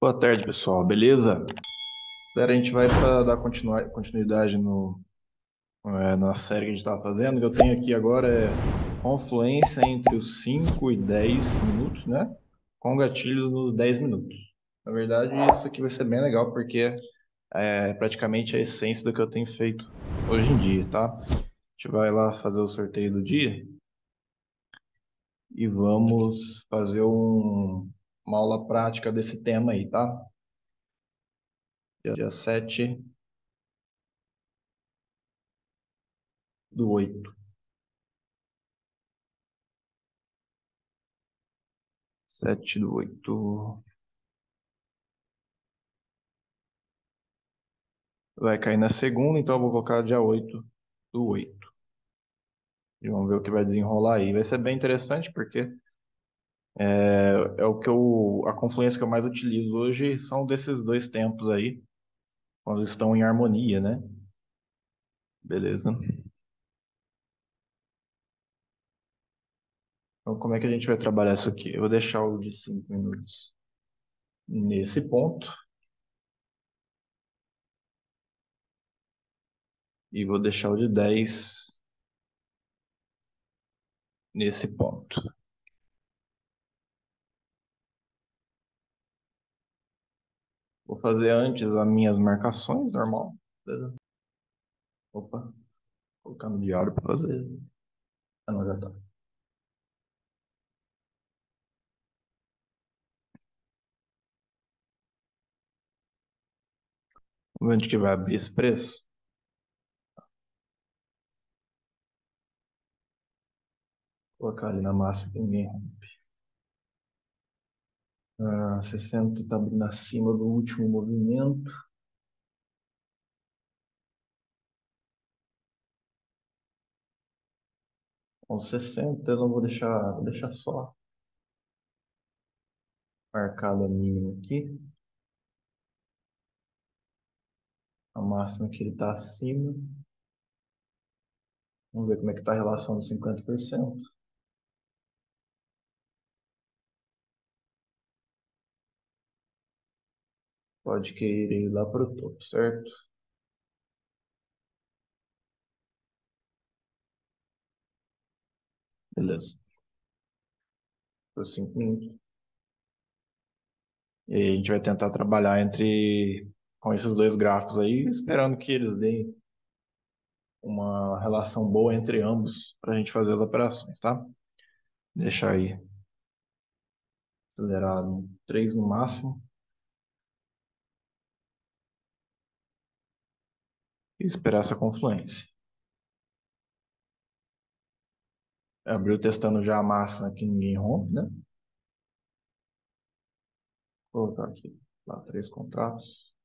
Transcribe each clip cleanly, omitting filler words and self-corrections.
Boa tarde, pessoal. Beleza? Galera, a gente vai dar continuidade na série que a gente estava fazendo. O que eu tenho aqui agora é confluência entre os 5 e 10 minutos, né? Com gatilho nos 10 minutos. Na verdade, isso aqui vai ser bem legal, porque é praticamente a essência do que eu tenho feito hoje em dia, tá? A gente vai lá fazer o sorteio do dia e vamos fazer uma aula prática desse tema aí, tá? Dia 7/8. 7/8. Vai cair na segunda, então eu vou colocar dia 8/8. E vamos ver o que vai desenrolar aí. Vai ser bem interessante porque é o que a confluência que eu mais utilizo hoje são desses dois tempos aí, quando estão em harmonia, né? Beleza? Então, como é que a gente vai trabalhar isso aqui? Eu vou deixar o de 5 minutos nesse ponto e vou deixar o de 10 nesse ponto. Vou fazer antes as minhas marcações, normal. Beleza? Opa, colocar no diário para fazer. Ah, não, já tá. Onde que vai abrir esse preço? Vou colocar ali na máxima que ninguém rompe. 60 está abrindo acima do último movimento. Com 60 eu não vou deixar só marcado a mínima aqui. A máxima que ele está acima. Vamos ver como é que está a relação dos 50%. Pode querer ir lá para o topo, certo? Beleza. Por 5 minutos. E aí a gente vai tentar trabalhar com esses dois gráficos aí, esperando que eles deem uma relação boa entre ambos para a gente fazer as operações, tá? Deixar aí acelerado 3 no máximo e esperar essa confluência. Abriu testando já a máxima que ninguém rompe, né? Vou colocar aqui lá 3 contratos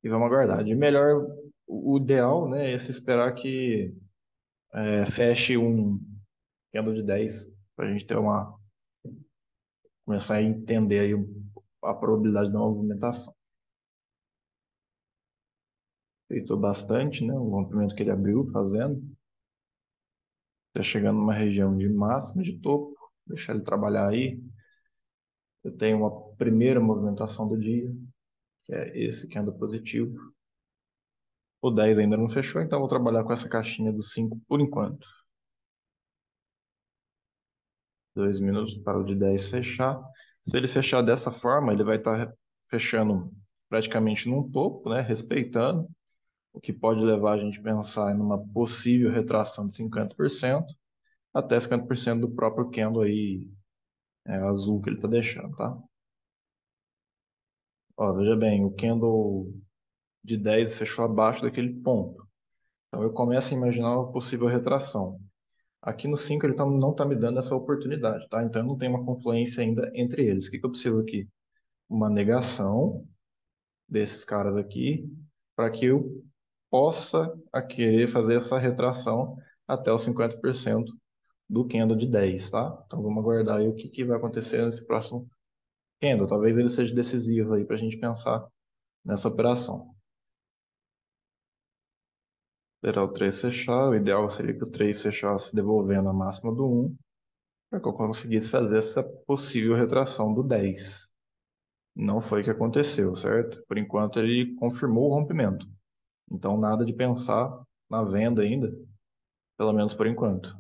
e vamos aguardar. De melhor, o ideal, né, é se esperar que feche um candle de 10 para a gente ter começar a entender aí a probabilidade da movimentação. Feitou bastante, né? O rompimento que ele abriu fazendo. Está chegando numa região de máximo, de topo. Deixar ele trabalhar aí. Eu tenho uma primeira movimentação do dia, que é esse candle positivo. O 10 ainda não fechou, então vou trabalhar com essa caixinha do 5 por enquanto. 2 minutos para o de 10 fechar. Se ele fechar dessa forma, ele vai estar fechando praticamente num topo, né? Respeitando, o que pode levar a gente a pensar em uma possível retração de 50% até 50% do próprio candle aí, azul que ele está deixando, tá? Ó, veja bem, o candle de 10 fechou abaixo daquele ponto. Então eu começo a imaginar uma possível retração. Aqui no 5 ele não está me dando essa oportunidade, tá? Então eu não tenho uma confluência ainda entre eles. O que eu preciso aqui? Uma negação desses caras aqui para que eu possa querer fazer essa retração até os 50% do candle de 10, tá? Então vamos aguardar aí o que vai acontecer nesse próximo candle. Talvez ele seja decisivo aí para a gente pensar nessa operação. Esperar o 3 fechar. O ideal seria que o 3 fechasse devolvendo a máxima do 1 para que eu conseguisse fazer essa possível retração do 10. Não foi o que aconteceu, certo? Por enquanto ele confirmou o rompimento. Então nada de pensar na venda ainda, pelo menos por enquanto.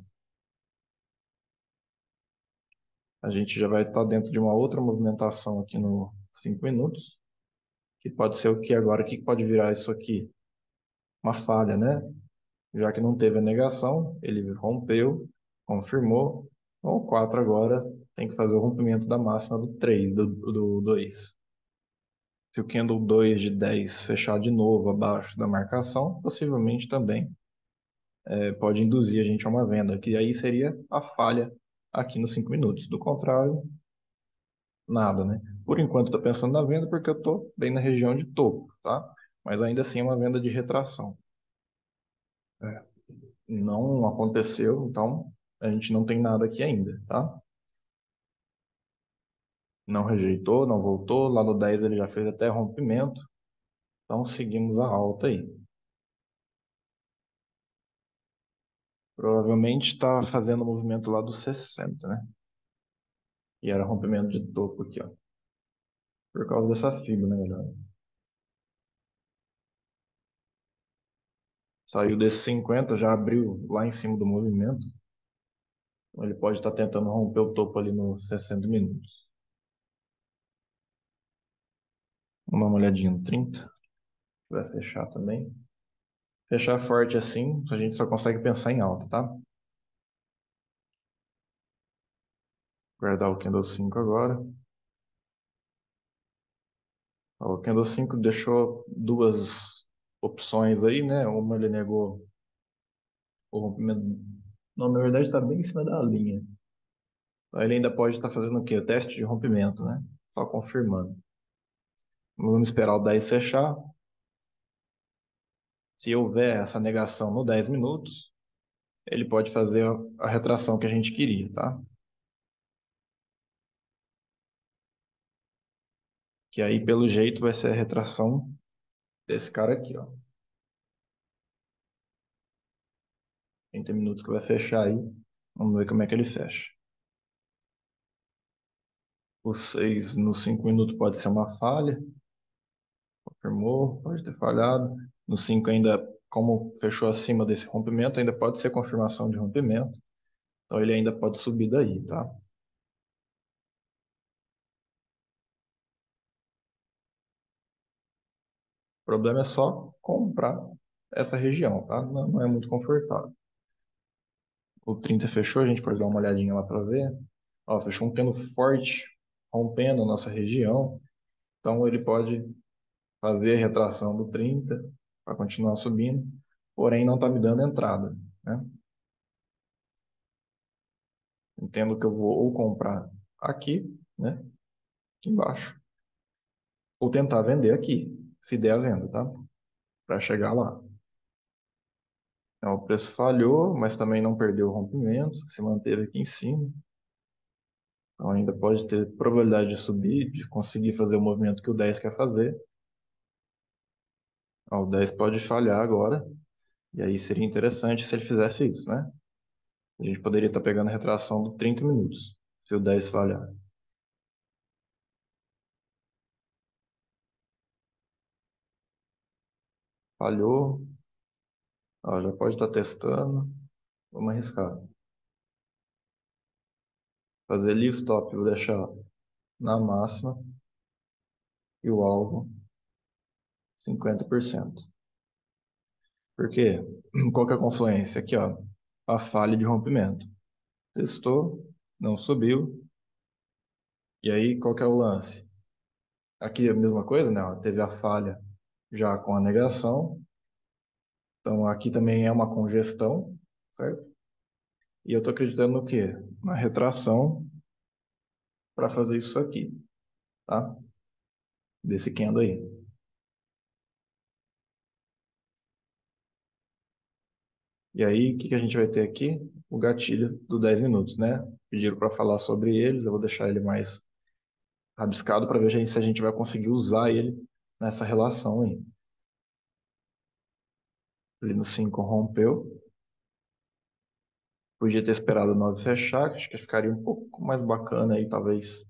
A gente já vai estar dentro de uma outra movimentação aqui no 5 minutos, que pode ser o que agora? O que pode virar isso aqui? Uma falha, né? Já que não teve a negação, ele rompeu, confirmou. Então, o 4 agora tem que fazer o rompimento da máxima do 3, do 2. Se o candle 2 de 10 fechar de novo abaixo da marcação, possivelmente também pode induzir a gente a uma venda, que aí seria a falha aqui nos 5 minutos. Do contrário, nada, né? Por enquanto, estou pensando na venda porque eu estou bem na região de topo, tá? Mas ainda assim é uma venda de retração. É, não aconteceu, então a gente não tem nada aqui ainda, tá? Não rejeitou, não voltou. Lá no 10 ele já fez até rompimento. Então seguimos a alta aí. Provavelmente está fazendo o movimento lá dos 60, né? E era rompimento de topo aqui, ó. Por causa dessa fibra, né, galera? Saiu desse 50, já abriu lá em cima do movimento. Então ele pode estar tentando romper o topo ali nos 60 minutos. Vamos dar uma olhadinha no 30. Vai fechar também. Fechar forte assim, a gente só consegue pensar em alta, tá? Guardar o candle 5 agora. O candle 5 deixou duas opções aí, né? Uma ele negou o rompimento. Não, na verdade está bem em cima da linha. Então, ele ainda pode estar fazendo o quê? O teste de rompimento, né? Só confirmando. Vamos esperar o 10 fechar. Se houver essa negação no 10 minutos, ele pode fazer a retração que a gente queria, tá? Que aí, pelo jeito, vai ser a retração desse cara aqui, ó. 30 minutos que vai fechar aí. Vamos ver como é que ele fecha. O 6 nos 5 minutos pode ser uma falha. Confirmou, pode ter falhado. No 5 ainda, como fechou acima desse rompimento, ainda pode ser confirmação de rompimento. Então ele ainda pode subir daí, tá? O problema é só comprar essa região, tá? Não é muito confortável. O 30 fechou, a gente pode dar uma olhadinha lá para ver. Ó, fechou um cano forte, rompendo a nossa região. Então ele pode fazer a retração do 30 para continuar subindo, porém não está me dando entrada, né? Entendo que eu vou ou comprar aqui, né? Aqui embaixo, ou tentar vender aqui, se der a venda, tá? Para chegar lá. Então, o preço falhou, mas também não perdeu o rompimento, se manteve aqui em cima. Então ainda pode ter probabilidade de subir, de conseguir fazer o movimento que o 10 quer fazer. Ó, o 10 pode falhar agora, e aí seria interessante se ele fizesse isso, né? A gente poderia estar pegando a retração do 30 minutos, se o 10 falhar. Falhou, ó, já pode estar testando. Vamos arriscar. Fazer ali o stop, vou deixar na máxima e o alvo 50%. Por quê? Qual que é a confluência? Aqui, ó, a falha de rompimento. Testou, não subiu. E aí, qual que é o lance? Aqui é a mesma coisa, né? Ó, teve a falha já com a negação. Então, aqui também é uma congestão, certo? E eu estou acreditando no quê? Na retração para fazer isso aqui, tá? Desse candle aí. E aí, o que que a gente vai ter aqui? O gatilho do 10 minutos, né? Pediram para falar sobre eles, eu vou deixar ele mais rabiscado para ver se a gente vai conseguir usar ele nessa relação aí. Ele no 5 rompeu. Podia ter esperado o 9 fechar, que acho que ficaria um pouco mais bacana aí, talvez,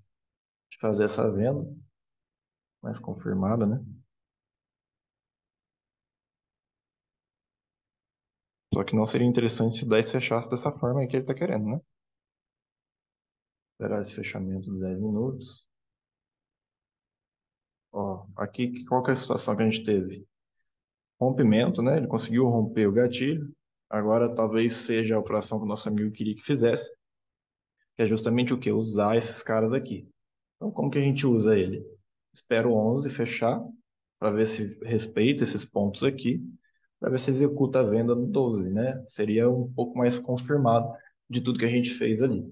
de fazer essa venda. mais confirmada, né? Só que não seria interessante se o 10 fechasse dessa forma aí que ele tá querendo, né? Esperar esse fechamento de 10 minutos. Ó, aqui, qual que é a situação que a gente teve? Rompimento, né? Ele conseguiu romper o gatilho. Agora talvez seja a operação que o nosso amigo queria que fizesse, que é justamente o quê? Usar esses caras aqui. Então, como que a gente usa ele? Espera o 11 fechar, para ver se respeita esses pontos aqui, para ver se executa a venda no 12, né? Seria um pouco mais confirmado de tudo que a gente fez ali.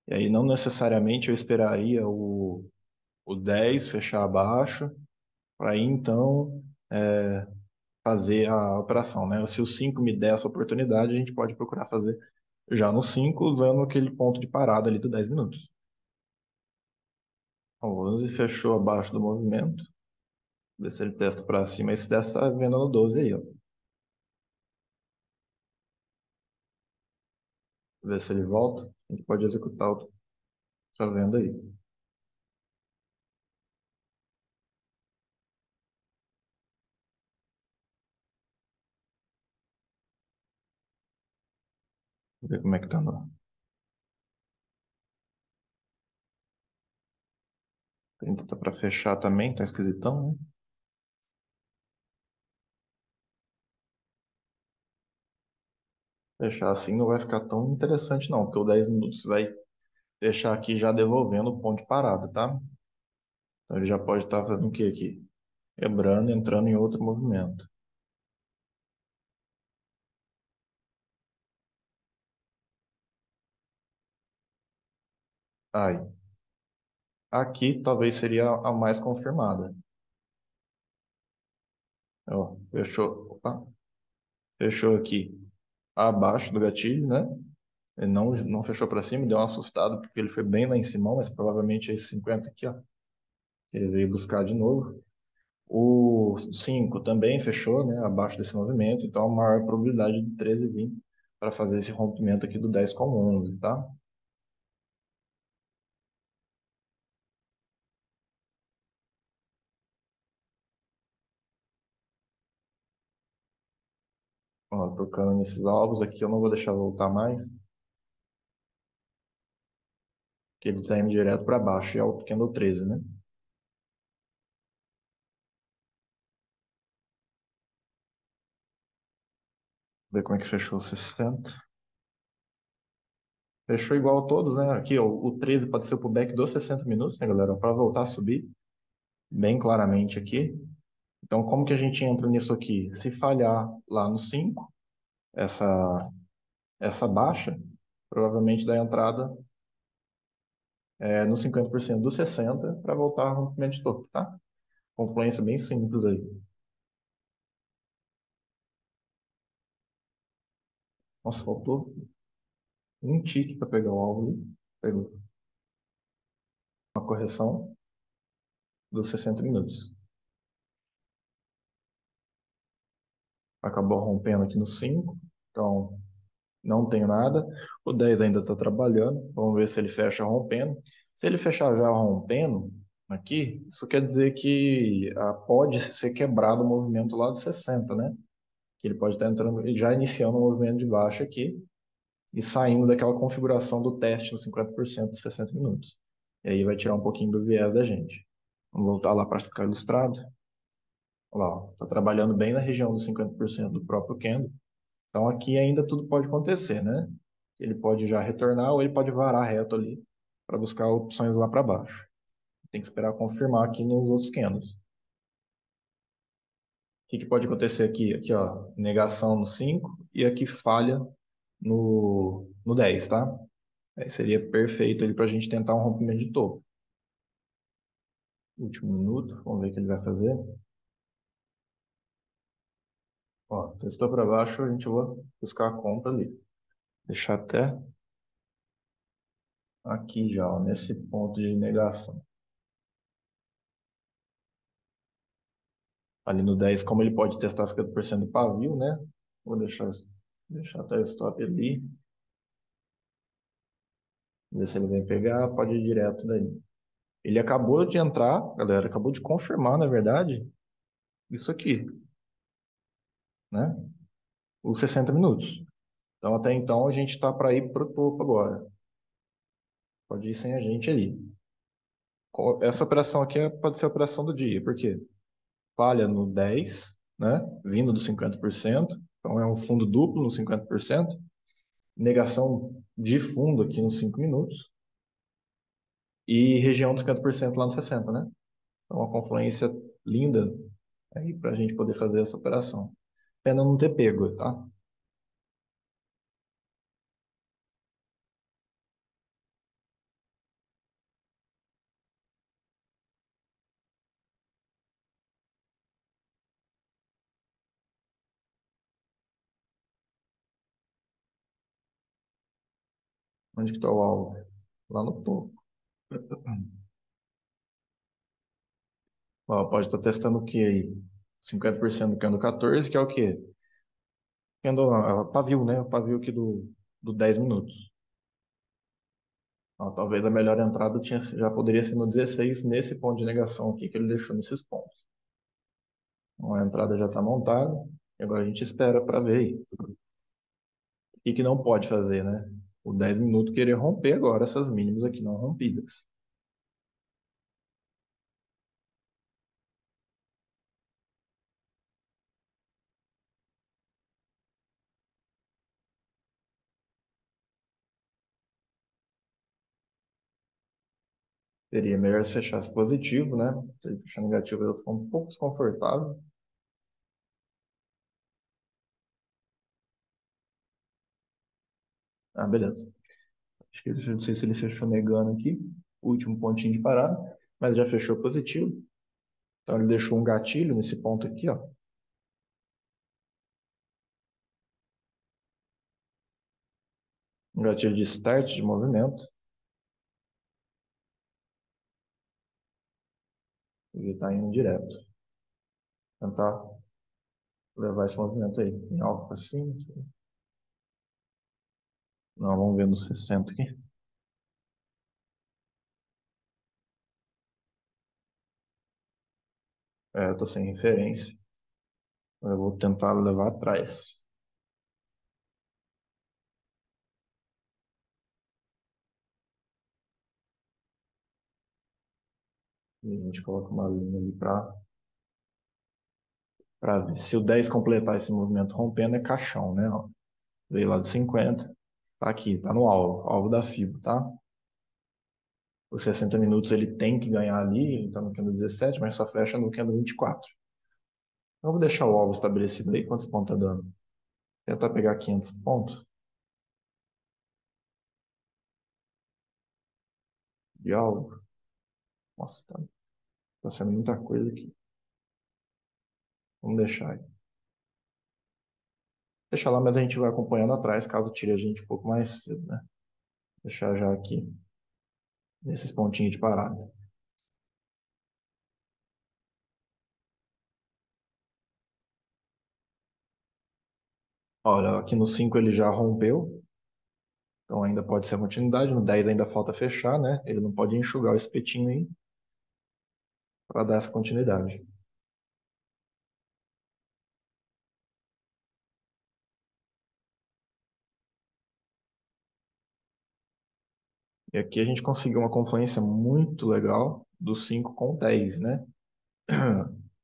E aí, não necessariamente eu esperaria o 10 fechar abaixo, para aí então fazer a operação, né? Se o 5 me der essa oportunidade, a gente pode procurar fazer já no 5 usando aquele ponto de parada ali do 10 minutos. O 11 fechou abaixo do movimento. Ver se ele testa para cima. E se dessa venda no 12 aí, ó. Ver se ele volta. A gente pode executar outra venda aí. Ver como é que tá no 30, tá para fechar também, tá esquisitão, né? Fechar assim não vai ficar tão interessante não, porque o 10 minutos vai fechar aqui já devolvendo o ponto de parada, tá? Então ele já pode estar fazendo o que aqui? Quebrando, entrando em outro movimento. Aí, aqui talvez seria a mais confirmada. Ó, fechou, opa, fechou aqui abaixo do gatilho, né? Ele não fechou para cima, deu uma assustada porque ele foi bem lá em cima, mas provavelmente esse 50 aqui, ó, ele veio buscar de novo. O 5 também fechou, né, abaixo desse movimento, então a maior probabilidade de 13 vir para fazer esse rompimento aqui do 10 com 11, tá? Ó, tocando nesses alvos aqui, eu não vou deixar voltar mais, porque ele está indo direto para baixo, e é o candle 13, né? Ver como é que fechou o 60. Fechou igual a todos, né? Aqui, ó, o 13 pode ser o pullback dos 60 minutos, né, galera? Para voltar a subir bem claramente aqui. Então, como que a gente entra nisso aqui? Se falhar lá no 5, essa, essa baixa, provavelmente dá entrada no 50% dos 60 para voltar ao rompimento de topo, tá? Confluência bem simples aí. Nossa, faltou um tique para pegar o alvo ali. Pegou uma correção dos 60 minutos. Acabou rompendo aqui no 5, então não tenho nada. O 10 ainda está trabalhando. Vamos ver se ele fecha rompendo. Se ele fechar já rompendo aqui, isso quer dizer que pode ser quebrado o movimento lá dos 60, né? Que ele pode estar entrando, já iniciando o movimento de baixo aqui e saindo daquela configuração do teste nos 50% dos 60 minutos. E aí vai tirar um pouquinho do viés da gente. Vamos voltar lá para ficar ilustrado. Olha lá, está trabalhando bem na região dos 50% do próprio candle. Então aqui ainda tudo pode acontecer, né? Ele pode já retornar ou ele pode varar reto ali para buscar opções lá para baixo. Tem que esperar confirmar aqui nos outros candles. O que que pode acontecer aqui? Aqui, ó, negação no 5 e aqui falha no 10, tá? Aí seria perfeito ali para a gente tentar um rompimento de topo. Último minuto, vamos ver o que ele vai fazer. Ó, testou para baixo, a gente vai buscar a compra ali. Deixar até aqui já, ó, nesse ponto de negação. Ali no 10, como ele pode testar 50% do pavio, né? Vou deixar até o stop ali. Ver se ele vem pegar, pode ir direto daí. Ele acabou de entrar, galera, acabou de confirmar, na verdade, isso aqui, né? Os 60 minutos. Então, até então, a gente está para ir para o topo agora. Pode ir sem a gente aí. Essa operação aqui pode ser a operação do dia, porque falha no 10, né? Vindo dos 50%. Então, é um fundo duplo no 50%. Negação de fundo aqui nos 5 minutos. E região dos 50% lá no 60, né? Então, uma confluência linda aí para a gente poder fazer essa operação. Pena não ter pego, tá? Onde que está o alvo? Lá no topo. Ó, pode estar testando o que aí? 50% do candle 14, que é o quê? Candle, pavio, né? O pavio aqui do 10 minutos. Ó, talvez a melhor entrada já poderia ser no 16, nesse ponto de negação aqui que ele deixou nesses pontos. Então, a entrada já está montada, e agora a gente espera para ver aí. O que que não pode fazer, né? O 10 minutos querer romper agora essas mínimas aqui não rompidas. Seria melhor se fechasse positivo, né? Se ele fechar negativo, eu fico um pouco desconfortável. Ah, beleza. Acho que não sei se ele fechou negando aqui, o último pontinho de parada, mas já fechou positivo. Então ele deixou um gatilho nesse ponto aqui, ó. Um gatilho de start de movimento. Ele está indo direto. Tentar levar esse movimento aí em alta para cima. Não, vamos ver no 60 aqui. É, eu tô sem referência. Eu vou tentar levar atrás. E a gente coloca uma linha ali para ver. Se o 10 completar esse movimento rompendo, é caixão, né? Ó, veio lá do 50. Tá aqui, tá no alvo, alvo da FIBO, tá? Os 60 minutos ele tem que ganhar ali, ele tá no candle 17, mas só fecha no candle 24. Então, eu vou deixar o alvo estabelecido aí, quantos pontos tá dando? Tentar pegar 500 pontos de alvo. Nossa, tá sendo muita coisa aqui. Vamos deixar aí. Deixa lá, mas a gente vai acompanhando atrás, caso tire a gente um pouco mais cedo, né? Deixar já aqui, nesses pontinhos de parada. Olha, aqui no 5 ele já rompeu, então ainda pode ser a continuidade. No 10 ainda falta fechar, né? Ele não pode enxugar o espetinho aí para dar essa continuidade. E aqui a gente conseguiu uma confluência muito legal do 5 com o 10, né?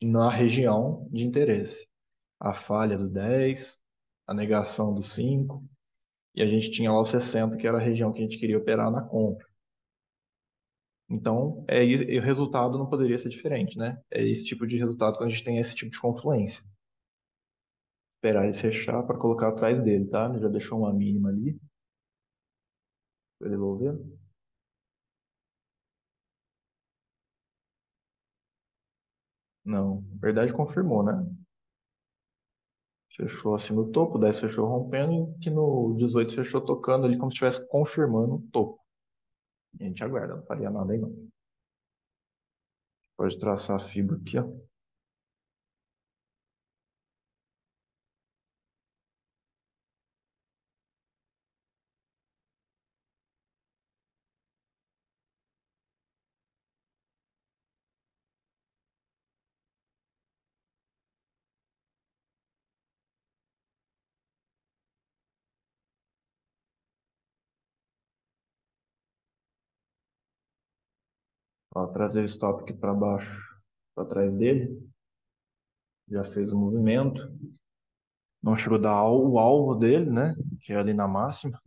Na região de interesse. A falha do 10, a negação do 5, e a gente tinha lá o 60, que era a região que a gente queria operar na compra. Então, e o resultado não poderia ser diferente, né? É esse tipo de resultado quando a gente tem esse tipo de confluência. Esperar ele fechar para colocar atrás dele, tá? Ele já deixou uma mínima ali, para devolver. Não, na verdade confirmou, né? Fechou assim no topo, 10 fechou rompendo, e que no 18 fechou tocando ali como se estivesse confirmando o topo. E a gente aguarda, não faria nada aí não. Pode traçar a fibra aqui, ó. Ó, trazer o stop aqui para baixo, para trás dele. Já fez o movimento. Não chegou a dar o alvo dele, né? Que é ali na máxima.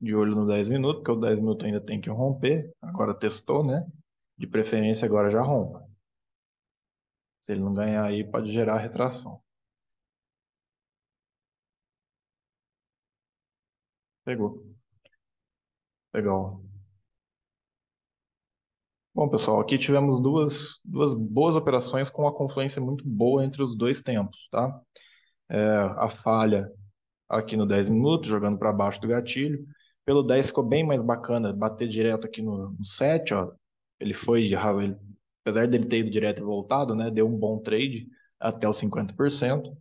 De olho no 10 minutos, porque o 10 minutos ainda tem que romper. Agora testou, né? De preferência, agora já rompa. Se ele não ganhar aí, pode gerar retração. Pegou. Legal. Bom, pessoal, aqui tivemos duas boas operações com uma confluência muito boa entre os dois tempos, tá? A falha aqui no 10 minutos, jogando para baixo do gatilho. Pelo 10 ficou bem mais bacana, bater direto aqui no 7, ó. Ele foi, apesar dele ter ido direto e voltado, né? Deu um bom trade até os 50%.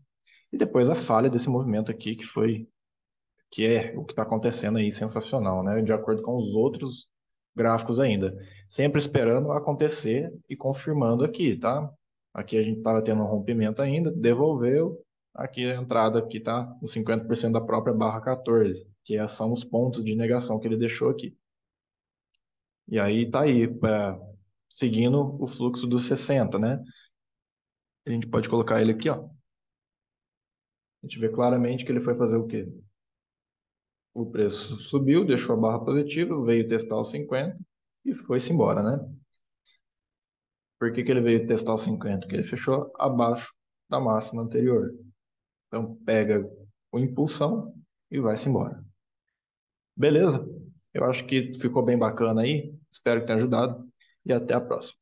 E depois a falha desse movimento aqui, que é o que está acontecendo aí, sensacional, né? De acordo com os outros gráficos ainda. Sempre esperando acontecer e confirmando aqui, tá? Aqui a gente estava tendo um rompimento ainda, devolveu. Aqui a entrada aqui tá nos 50% da própria barra 14, são os pontos de negação que ele deixou aqui. E aí tá aí, seguindo o fluxo dos 60, né? A gente pode colocar ele aqui, ó. A gente vê claramente que ele foi fazer o quê? O preço subiu, deixou a barra positiva, veio testar os 50 e foi-se embora, né? Por que que ele veio testar os 50? Porque ele fechou abaixo da máxima anterior. Então pega o impulsão e vai-se embora. Beleza? Eu acho que ficou bem bacana aí. Espero que tenha ajudado e até a próxima.